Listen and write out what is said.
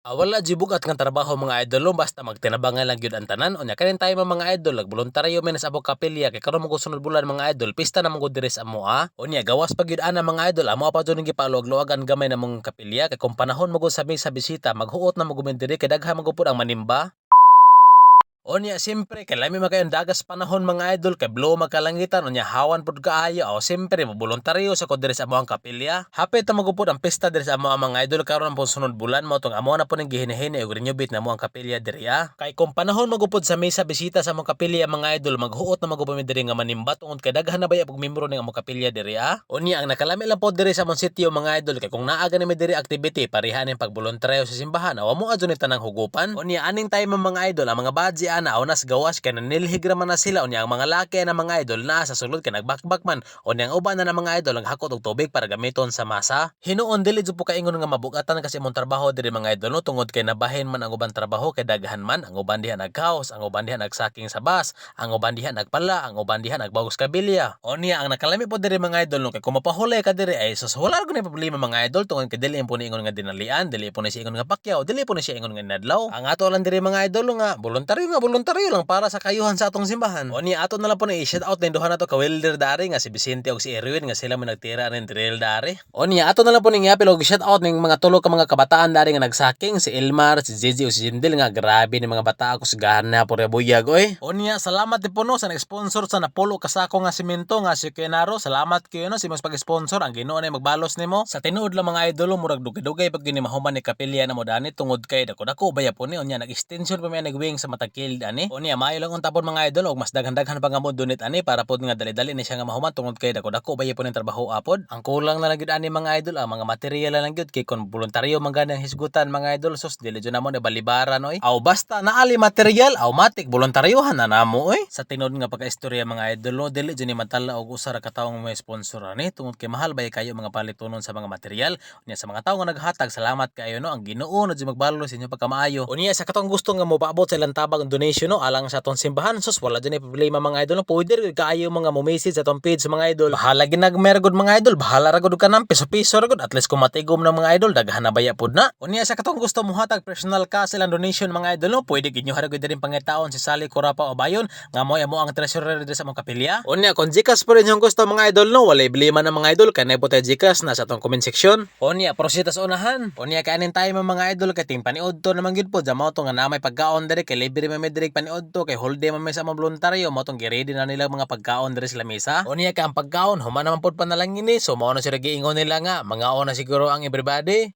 Wala jibugat nga trabaho mga idol no, basta magtinabangan lang gyud ang tanan. Unya kanin tayo mga idol nagboluntaryo men sa abong kapilya kay karon mo sunod bulan mga idol pista na mo diri sa amoa. Unya gawas pa gyud ana mga idol amo pa jud gipaluwag-luwagan gamay na mong kapilya kay kung panahon mo gud sa misa bisita maghuot na mo gud diri kay daghan man gud ang manimba. Unya siyempre kay lami magayong dagas panahon mga idol kay blow magkalangitan unya hawan pud kaayo o siyempre voluntaryo sa ko diri sa amoang kapilya. Hapit ta magupod ang pista diri sa amoang mga idol karon ang sunod bulan mo tong amo na po ning gihinihini ug renovate na mo ang kapilya diri Kay kung panahon magupod sa mesa bisita sa among kapilya mga idol maghuot na magupod mi diri nga manimba tungod kay daghan na baya pag membro ning among kapilya diri Unya ang nakalami lang po diri sa among sitio mga idol kay kung naa gani mi diri activity pareha ning pagboluntaryo sa simbahan awa mo adto ni tanang hugupan. Unya aning time mga idol ang mga badge ana unas gawas kay nanilhigra man na sila unya ang mga laki na mga idol naa sa sulod kay nagbakbak man unya ang uban na mga idol naghakot og tubig para gamiton sa masa. Hinuon dili jud po kaingon nga mabugatan kasi imong trabaho diri mga idol no tungod kay nabahin man ang uban trabaho kay daghan man ang uban diha nagkaos, ang uban diha nagsaking sa bus, ang uban diha nagpala, ang uban diha nagbawos kabilya. Unya ang nakalami po diri mga idol no kay kung mapahulay ka diri ay sus wala gyud problema mga idol tungod kay dili po ni ingon nga dinalian, dili po ni siya ingon nga pakyaw, dili po ni siya ingon nga nadlaw. Ang ato lang diri mga idol nga voluntaryo lang para sa kayuhan sa atong simbahan. Unya ato na lang po ni i-shout out ning duha nato ka welder dari nga si Vicente ug si Erwin nga sila man nagtira ning drill dari. Unya ato na lang po ning yapil og shout out ning mga tulo ka mga kabataan dari nga nagsaking si Elmar, si Gigi ug si Jindel nga grabe ni mga bata ako sigahan na po rebuyag oy. Unya salamat din po no sa nag-sponsor sa napulo ka sako nga semento nga si Kenaro. Salamat kayo no si mas pag-sponsor ang Ginoo na magbalos nimo. Sa tinuod lang mga idolo murag dugay-dugay pag gini mahuman ni kapilya na mo dani tungod kay dako baya po ni unya nag-extension pa may nagwing sa matagkilid ani. Unya maayo lang untapon mga idol og mas daghan-daghan pa nga mo donate ani para pod nga dali-dali ni siya nga mahuman tungod kay dako baya po ning trabaho apod. Ang kulang na lang gyud ani mga idol ang mga material lang gyud kay kon voluntaryo man gani ang hisgutan mga idol sus dili jud namo ni balibaran oy. Aw basta naali material automatic voluntaryohan na namo oy. Sa tinud nga pagkaistorya mga idol no dili jud ni matala og usa ra ka tawo nga may sponsor ani tungod kay mahal bay kayo mga palitonon sa mga material. Unya sa mga tawo nga naghatag salamat kayo no ang Ginoo na jud magbalo sa inyo pagkamaayo. Unya sa katong gusto nga mopaabot sa ilang tabang donation no alang sa atong simbahan sus wala jud ni problema mga idol no pwede kaayo mga mo message sa atong page mga idol. Bahala ginagmergod mga idol bahala ra gud kanang piso-piso ra gud at least kung matigom ng mga idol daghan na baya pud na. Unya sa katong gusto mo hatag personal ka sa ilang donation mga idol no pwede gid nyo haragod din pangitaon si Sally Corapa o Bayon nga mo amo ang treasurer diri sa mong kapilya. Unya kung Gcash pa rin yung gusto mga idol no walay problema na mga idol kanay po tayo Gcash na sa atong comment section. Unya proceed sa unahan. Unya kanin tayo mga idol kay ting paniudto naman gid po jamo to nga namay pagkaon diri kay libre man diri paniudto kay holiday man sa mga voluntaryo mo tong gi-ready na nila mga pagkaon diri sa lamesa. Unya ka ang pagkaon human naman pod pa na lang ini so mao na sila giingon nila nga mga ona siguro ang everybody.